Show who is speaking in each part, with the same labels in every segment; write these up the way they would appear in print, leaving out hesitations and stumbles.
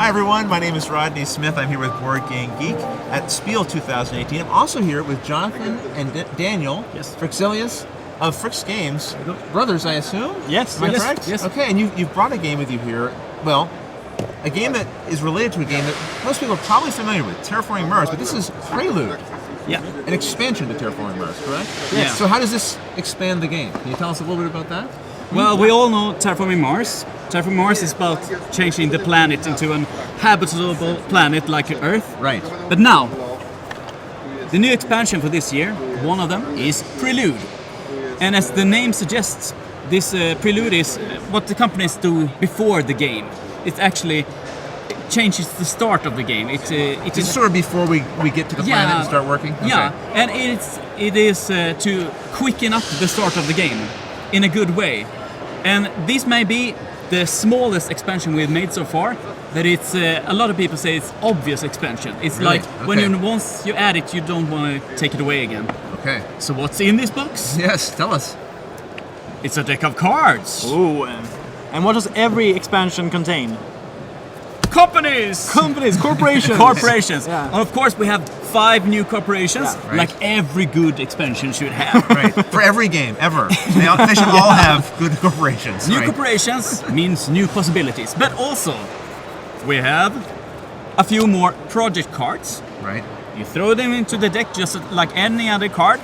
Speaker 1: Hi everyone, my name is Rodney Smith. I'm here with Board Game Geek at SPIEL 2018. I'm also here with Jonathan and Daniel Frixilius of Frix Games. Brothers, I assume?
Speaker 2: Yes.
Speaker 1: Am I correct?
Speaker 2: Yes.
Speaker 1: Okay, and you've brought a game with you here. Well, a game that is related to a game that most people are probably familiar with, Terraforming Mars, but this is Prelude.
Speaker 2: Yeah.
Speaker 1: An expansion to Terraforming Mars, correct?
Speaker 2: Yeah.
Speaker 1: So how does this expand the game? Can you tell us a little bit about that?
Speaker 2: Well, we all know Terraforming Mars. Terraforming Mars is about changing the planet into an habitable planet like Earth.
Speaker 1: Right.
Speaker 2: But now, the new expansion for this year, one of them is Prelude. And as the name suggests, this Prelude is what the companies do before the game. It actually changes the start of the game. It
Speaker 1: It's sort of before we get to the planet and start working? Okay.
Speaker 2: Yeah, and it is to quicken up the start of the game in a good way. And this may be the smallest expansion we've made so far, but it's a lot of people say it's obvious expansion. It's
Speaker 1: Really?
Speaker 2: like when once you add it, you don't want to take it away again.
Speaker 1: Okay.
Speaker 2: So what's in this box?
Speaker 1: Yes, tell us.
Speaker 2: It's a deck of cards.
Speaker 3: Ooh, and what does every expansion contain?
Speaker 2: Companies!
Speaker 3: Companies, corporations.
Speaker 2: Corporations.
Speaker 3: Yeah.
Speaker 2: And of course we have 5 new corporations,
Speaker 3: Yeah.
Speaker 1: Right.
Speaker 2: like every good expansion should have.
Speaker 1: Right. For every game, ever. They should all have good corporations.
Speaker 2: New
Speaker 1: right?
Speaker 2: corporations means new possibilities, but also we have a few more project cards.
Speaker 1: Right.
Speaker 2: You throw them into the deck just like any other card.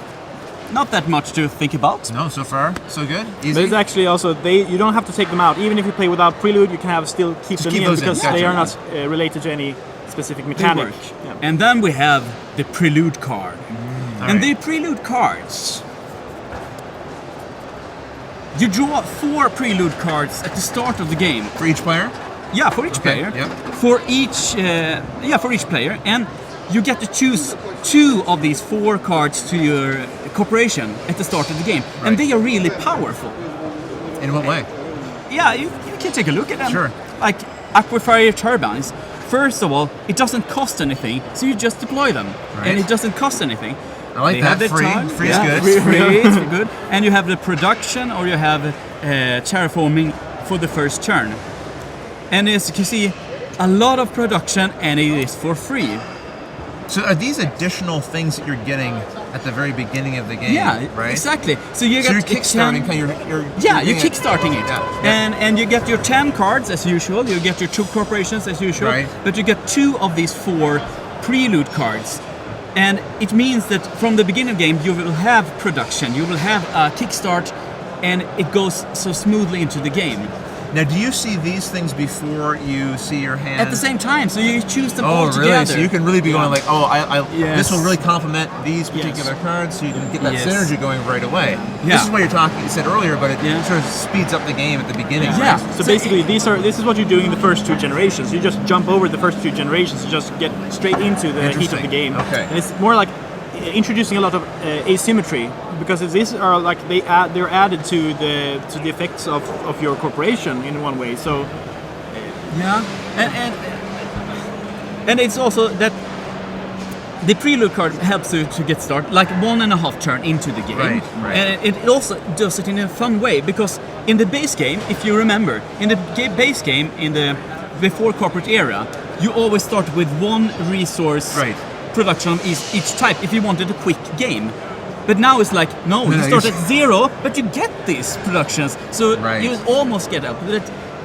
Speaker 2: Not that much to think about.
Speaker 1: No, so far, so good? Easy?
Speaker 3: But it's actually also, you don't have to take them out. Even if you play without Prelude, you can still keep them
Speaker 1: keep
Speaker 3: in
Speaker 1: those in,
Speaker 3: because
Speaker 1: gotcha.
Speaker 3: they are not related to any specific
Speaker 2: They
Speaker 3: mechanic.
Speaker 2: work.
Speaker 3: Yeah.
Speaker 2: And then we have the Prelude card.
Speaker 1: All
Speaker 2: And
Speaker 1: right.
Speaker 2: the Prelude cards, you draw 4 Prelude cards at the start of the game.
Speaker 1: For each player?
Speaker 2: Yeah, for each
Speaker 1: Okay,
Speaker 2: player.
Speaker 1: yep.
Speaker 2: For each player, and you get to choose 2 of these 4 cards to your corporation at the start of the game,
Speaker 1: Right.
Speaker 2: and they are really powerful.
Speaker 1: In what way?
Speaker 2: Yeah, you can take a look at them.
Speaker 1: Sure.
Speaker 2: Like Aquafire turbines. First of all, it doesn't cost anything, so you just deploy them,
Speaker 1: Right.
Speaker 2: and it doesn't cost anything.
Speaker 1: I like
Speaker 2: They
Speaker 1: that.
Speaker 2: have the
Speaker 1: Free.
Speaker 2: time.
Speaker 1: Free is good.
Speaker 2: Free is good. And you have the production, or you have terraforming for the first turn. And as you can see, a lot of production, and it is for free.
Speaker 1: So are these additional things that you're getting at the very beginning of the game?
Speaker 2: Yeah,
Speaker 1: right?
Speaker 2: exactly. So you
Speaker 1: So
Speaker 2: get
Speaker 1: you're kickstarting,
Speaker 2: 10
Speaker 1: you're
Speaker 2: Yeah, you're
Speaker 1: doing it-
Speaker 2: kickstarting it.
Speaker 1: Yeah, yeah.
Speaker 2: And you get your 10 cards as usual, you get your 2 corporations as usual,
Speaker 1: Right.
Speaker 2: but you get 2 of these 4 Prelude cards. And it means that from the beginning of the game you will have production, you will have a kickstart, and it goes so smoothly into the game.
Speaker 1: Now, do you see these things before you see your hand?
Speaker 2: At the same time, so you choose them all
Speaker 1: Oh,
Speaker 2: together.
Speaker 1: really? So you can really be going like, oh,
Speaker 2: Yes.
Speaker 1: this will really complement these particular cards, so you can get that
Speaker 2: Yes.
Speaker 1: synergy going right away.
Speaker 2: Yeah.
Speaker 1: This is what you said earlier, but it
Speaker 2: Yeah.
Speaker 1: sort of speeds up the game at the beginning.
Speaker 2: Yeah.
Speaker 1: right?
Speaker 3: So basically, this is what you're doing in the first 2 generations. You just jump over the first 2 generations, you just get straight into the heat of
Speaker 1: Interesting.
Speaker 3: the game.
Speaker 1: Okay.
Speaker 3: And it's more like introducing a lot of asymmetry, because these are like they're added to the effects of your corporation in one way. So
Speaker 2: Yeah, and it's also that the Prelude card helps you to get started, like 1.5 turn into the game.
Speaker 1: Right, right.
Speaker 2: And it also does it in a fun way, because in the base game, if you remember, in the base game, in the before corporate era, you always start with 1 resource
Speaker 1: Right.
Speaker 2: production of each type if you wanted a quick game. But now it's like, no, you
Speaker 1: No,
Speaker 2: start
Speaker 1: you
Speaker 2: at 0, but you get these productions, so
Speaker 1: Right.
Speaker 2: you almost get up.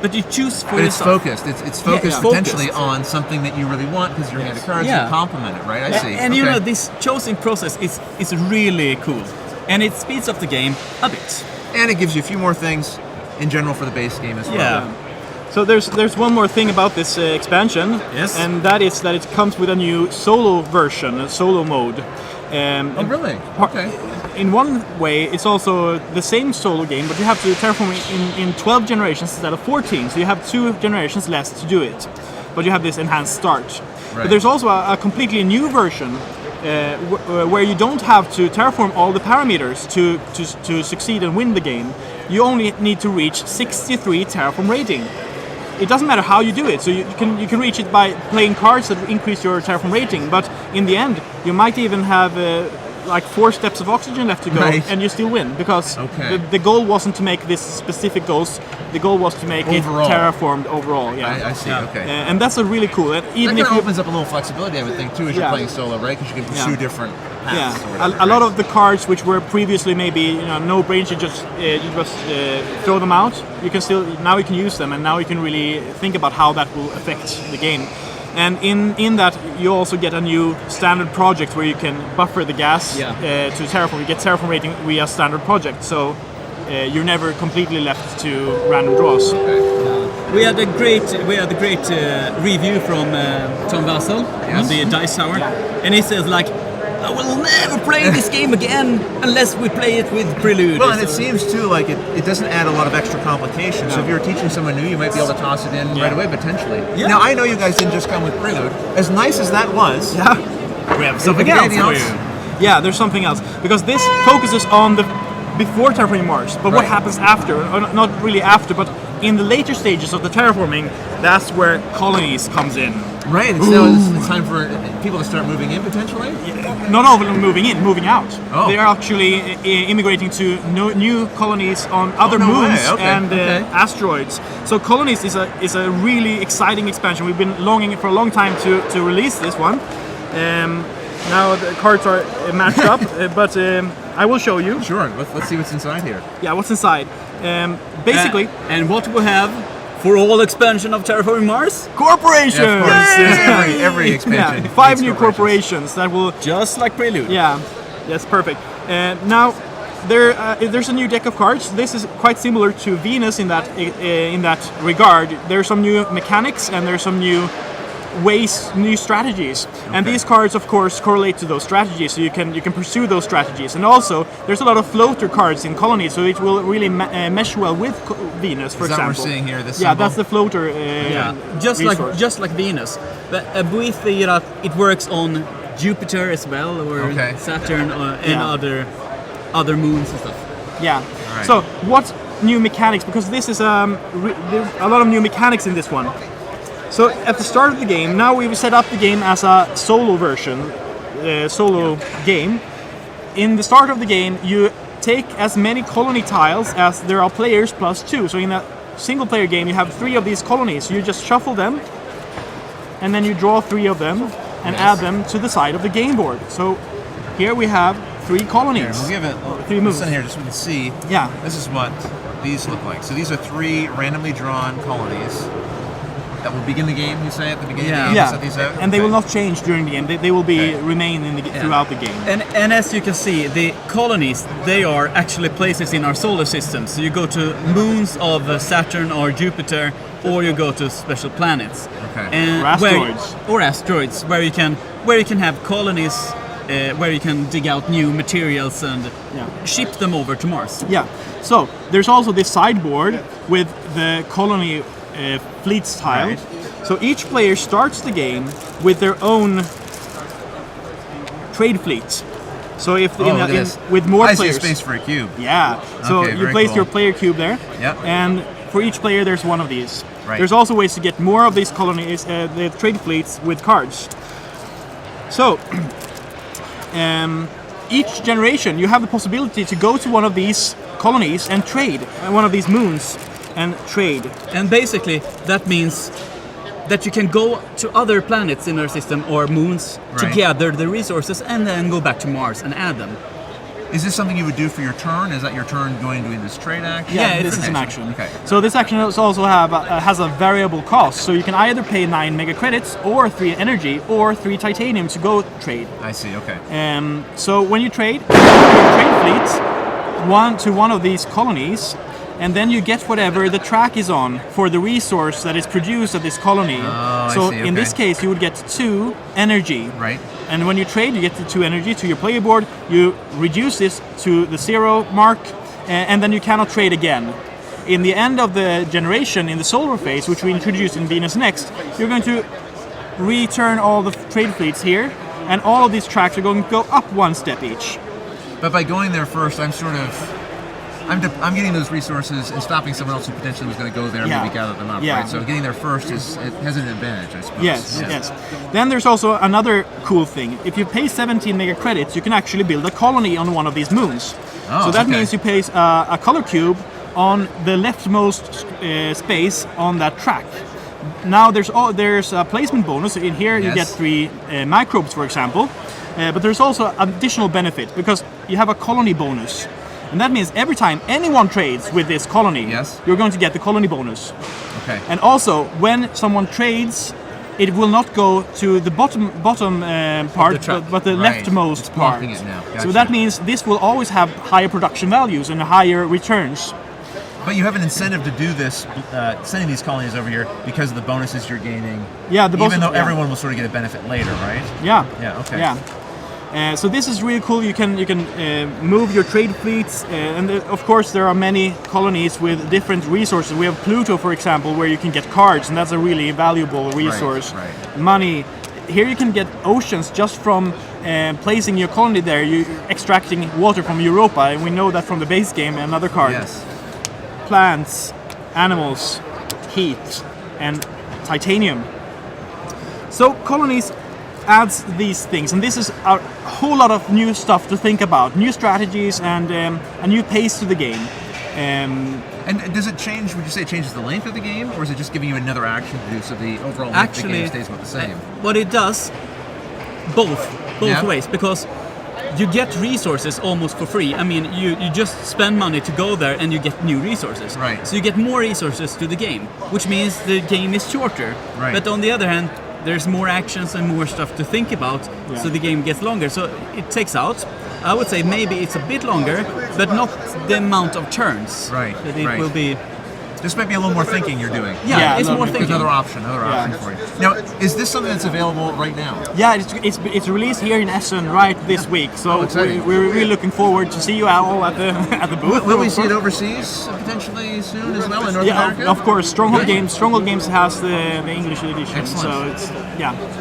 Speaker 2: But you choose for
Speaker 1: But it's
Speaker 2: yourself.
Speaker 1: focused. It's focused
Speaker 2: yeah.
Speaker 1: potentially
Speaker 2: Focused.
Speaker 1: on something that you really want because you're hand of cards.
Speaker 2: Yeah.
Speaker 1: You complement it, right? I see.
Speaker 2: And you
Speaker 1: Okay.
Speaker 2: know, this choosing process is really cool, and it speeds up the game a bit.
Speaker 1: And it gives you a few more things in general for the base game as well.
Speaker 2: Yeah.
Speaker 3: So there's one more thing about this expansion,
Speaker 2: Yes.
Speaker 3: and that is that it comes with a new solo version, a solo mode.
Speaker 1: Oh, really? Okay.
Speaker 3: In one way, it's also the same solo game, but you have to terraform in 12 generations instead of 14, so you have 2 generations less to do it. But you have this enhanced start.
Speaker 1: Right.
Speaker 3: But there's also a completely new version where you don't have to terraform all the parameters to succeed and win the game. You only need to reach 63 terraform rating. It doesn't matter how you do it, so you can reach it by playing cards that increase your terraform rating, but in the end you might even have like 4 steps of oxygen left to go,
Speaker 1: Right.
Speaker 3: and you still win because
Speaker 1: Okay.
Speaker 3: the goal wasn't to make this specific goals. The goal was to make
Speaker 1: Overall.
Speaker 3: it terraformed overall. Yeah,
Speaker 1: I see. Okay.
Speaker 3: and that's a really cool. And
Speaker 1: That
Speaker 3: even
Speaker 1: kind
Speaker 3: if
Speaker 1: of
Speaker 3: you,
Speaker 1: opens up a little flexibility, I would think, too, as you're
Speaker 3: Yeah.
Speaker 1: playing solo, right? Because you can pursue different paths.
Speaker 3: yeah,
Speaker 1: or whatever,
Speaker 3: a lot
Speaker 1: right?
Speaker 3: of the cards which were previously maybe no brains, you just throw them out. You can still now you can use them, and now you can really think about how that will affect the game. And in that, you also get a new standard project where you can buffer the gas to Terraform. You get Terraform rating via standard project, so you're never completely left to random draws.
Speaker 2: We had a great review from Tom Vassell on the Dice Tower, and he says like, I will never play this game again unless we play it with Prelude.
Speaker 1: Well, and it seems too like it doesn't add a lot of extra complications. So if you're teaching someone new, you might be able to toss it in right away potentially.
Speaker 2: Yeah.
Speaker 1: Now I know you guys didn't just come with Prelude. As nice as that was,
Speaker 2: we have something
Speaker 1: Have
Speaker 2: else
Speaker 1: you
Speaker 2: for
Speaker 1: anything
Speaker 2: you.
Speaker 3: Yeah, there's something else because this focuses on the before Terraforming Mars, but what
Speaker 1: Right.
Speaker 3: happens after? Or not really after, but in the later stages of the terraforming, that's where Colonies comes in.
Speaker 1: right? It's time for people to start moving in potentially.
Speaker 3: Not all of them moving in, moving out.
Speaker 1: Oh.
Speaker 3: They are actually immigrating to new colonies on other
Speaker 1: no
Speaker 3: moons
Speaker 1: way. Okay,
Speaker 3: and
Speaker 1: okay.
Speaker 3: Asteroids. So Colonies is a really exciting expansion. We've been longing for a long time to release this one. Now the cards are matched up, but I will show you.
Speaker 1: Sure. Let's see what's inside here.
Speaker 3: Yeah, what's inside? Basically,
Speaker 2: And what we have for all expansion of Terraforming Mars?
Speaker 3: corporations.
Speaker 1: Yeah, every expansion.
Speaker 3: Yeah, 5
Speaker 1: needs
Speaker 3: new corporations that will.
Speaker 2: Just like Prelude.
Speaker 3: Yeah, that's perfect. Now, there's a new deck of cards. This is quite similar to Venus in that regard. There's some new mechanics and there's some new ways, new strategies, and these cards, of course, correlate to those strategies. So you can pursue those strategies. And also, there's a lot of floater cards in Colonies, so it will really mesh well with Venus, for
Speaker 1: Is that what
Speaker 3: example.
Speaker 1: we're seeing here? This
Speaker 3: Yeah,
Speaker 1: symbol?
Speaker 3: that's the floater.
Speaker 2: Yeah, just like Venus, but we think that it works on Jupiter as well, or Saturn, and other moons and stuff.
Speaker 3: Yeah.
Speaker 1: right.
Speaker 3: So what new mechanics? Because this is there's a lot of new mechanics in this one. So at the start of the game, now we've set up the game as a solo version, game. In the start of the game, you take as many colony tiles as there are players plus 2. So in a single player game, you have 3 of these colonies. You just shuffle them, and then you draw 3 of them and add them to the side of the game board. So here we have 3 colonies.
Speaker 1: We'll give it
Speaker 3: 3 moves.
Speaker 1: in here just so we can see.
Speaker 3: Yeah.
Speaker 1: This is what these look like. So these are 3 randomly drawn colonies that will begin the game. You say at the beginning of the game.
Speaker 3: Yeah,
Speaker 1: Set these out?
Speaker 3: and they will
Speaker 1: Okay.
Speaker 3: not change during the game. They will be remain in the throughout the game.
Speaker 2: And as you can see, the colonies, they are actually places in our solar system. So you go to moons of Saturn or Jupiter, or you go to special planets.
Speaker 1: Okay.
Speaker 2: And
Speaker 3: Or asteroids.
Speaker 2: or asteroids, where you can have colonies, where you can dig out new materials and ship them over to Mars.
Speaker 3: Yeah. So there's also this sideboard with the colony fleets tile.
Speaker 1: Right.
Speaker 3: So each player starts the game with their own trade fleet. So if
Speaker 1: Oh, look at this.
Speaker 3: with more
Speaker 1: I see a
Speaker 3: players,
Speaker 1: space for a cube.
Speaker 3: yeah. So
Speaker 1: Okay,
Speaker 3: you
Speaker 1: very
Speaker 3: place
Speaker 1: cool.
Speaker 3: your player cube there,
Speaker 1: Yep.
Speaker 3: and for each player there's one of these.
Speaker 1: Right.
Speaker 3: There's also ways to get more of these colonies, the trade fleets with cards. So each generation you have the possibility to go to one of these colonies and trade, one of these moons and trade.
Speaker 2: And basically, that means that you can go to other planets in our system or moons to
Speaker 1: Right.
Speaker 2: gather the resources and then go back to Mars and add them.
Speaker 1: Is this something you would do for your turn? Is that your turn going doing this trade action?
Speaker 3: Yeah,
Speaker 2: it's
Speaker 3: this is an action.
Speaker 1: Okay.
Speaker 3: So this action also has a variable cost. So you can either pay 9 mega credits or 3 energy or 3 titanium to go trade.
Speaker 1: I see. Okay.
Speaker 3: So when you trade, you trade fleets one of these colonies, and then you get whatever the track is on for the resource that is produced at this colony.
Speaker 1: I
Speaker 3: So
Speaker 1: see,
Speaker 3: in
Speaker 1: okay.
Speaker 3: this case, you would get 2 energy.
Speaker 1: Right.
Speaker 3: And when you trade, you get the 2 energy to your player board. You reduce this to the 0 mark, and then you cannot trade again. In the end of the generation, in the solar phase, which we introduced in Venus Next, you're going to return all the trade fleets here, and all of these tracks are going to go up 1 step each.
Speaker 1: But by going there first, I'm sort of I'm getting those resources and stopping someone else who potentially was going to go there and
Speaker 3: Yeah.
Speaker 1: maybe gather them up,
Speaker 3: Yeah.
Speaker 1: right? So getting there first it has an advantage, I suppose.
Speaker 3: Yes,
Speaker 1: Yeah.
Speaker 3: yes. Then there's also another cool thing. If you pay 17 mega credits, you can actually build a colony on one of these moons.
Speaker 1: Oh,
Speaker 3: so that
Speaker 1: okay.
Speaker 3: means you place a color cube on the leftmost space on that track. Now there's a placement bonus. In here you
Speaker 1: Yes.
Speaker 3: get 3 microbes, for example. But there's also additional benefit because you have a colony bonus. And that means every time anyone trades with this colony,
Speaker 1: Yes.
Speaker 3: you're going to get the colony bonus.
Speaker 1: Okay.
Speaker 3: And also, when someone trades, it will not go to the bottom part,
Speaker 2: track.
Speaker 3: but the
Speaker 1: Right.
Speaker 3: leftmost
Speaker 1: It's
Speaker 3: part.
Speaker 1: blocking it now.
Speaker 3: So
Speaker 1: Gotcha.
Speaker 3: that means this will always have higher production values and higher returns.
Speaker 1: But you have an incentive to do this, sending these colonies over here because of the bonuses you're gaining.
Speaker 3: Yeah, the
Speaker 1: even
Speaker 3: bonus-
Speaker 1: though
Speaker 3: yeah.
Speaker 1: everyone will sort of get a benefit later, right?
Speaker 3: Yeah.
Speaker 1: Yeah, okay.
Speaker 3: Yeah. So this is really cool. You can move your trade fleets, and of course there are many colonies with different resources. We have Pluto, for example, where you can get cards, and that's a really valuable resource.
Speaker 1: right.
Speaker 3: Money. Here you can get oceans just from placing your colony there. You're extracting water from Europa, and we know that from the base game. Another card.
Speaker 1: Yes.
Speaker 3: Plants, animals, heat, and titanium. So colonies adds these things, and this is a whole lot of new stuff to think about, new strategies and a new pace to the game.
Speaker 1: And does it change? Would you say it changes the length of the game, or is it just giving you another action to do so the overall length of the game stays about the same?
Speaker 2: What it does, both
Speaker 1: Yeah.
Speaker 2: ways, because you get resources almost for free. I mean, you just spend money to go there and you get new resources.
Speaker 1: Right.
Speaker 2: So you get more resources to the game, which means the game is shorter.
Speaker 1: Right.
Speaker 2: But on the other hand, there's more actions and more stuff to think about, so the game gets longer. So it takes out, I would say maybe it's a bit longer, but not the amount of turns.
Speaker 1: Right,
Speaker 2: That it
Speaker 1: right.
Speaker 2: will be.
Speaker 1: This might be a little more thinking you're doing.
Speaker 2: Yeah,
Speaker 3: Yeah,
Speaker 2: it's
Speaker 3: no,
Speaker 2: more
Speaker 3: because
Speaker 2: thinking.
Speaker 1: Another option for you. Now, is this something that's available right now?
Speaker 3: Yeah, it's released here in Essen right this week, so
Speaker 1: exciting.
Speaker 3: we're really looking forward to see you all at the at the booth.
Speaker 1: Will we see it overseas potentially soon as well in North
Speaker 3: Yeah,
Speaker 1: America?
Speaker 3: of course. Stronghold Games has the English edition,
Speaker 1: Excellent.
Speaker 3: so it's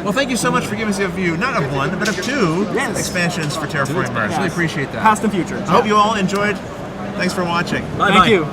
Speaker 1: Well, thank you so much for giving us a view, not of one, but of 2
Speaker 3: Yes.
Speaker 1: expansions for Terraforming Mars. Really appreciate that.
Speaker 3: Past and future.
Speaker 1: I hope you all enjoyed. Thanks for watching.
Speaker 2: Bye
Speaker 3: Thank
Speaker 2: bye.
Speaker 3: you.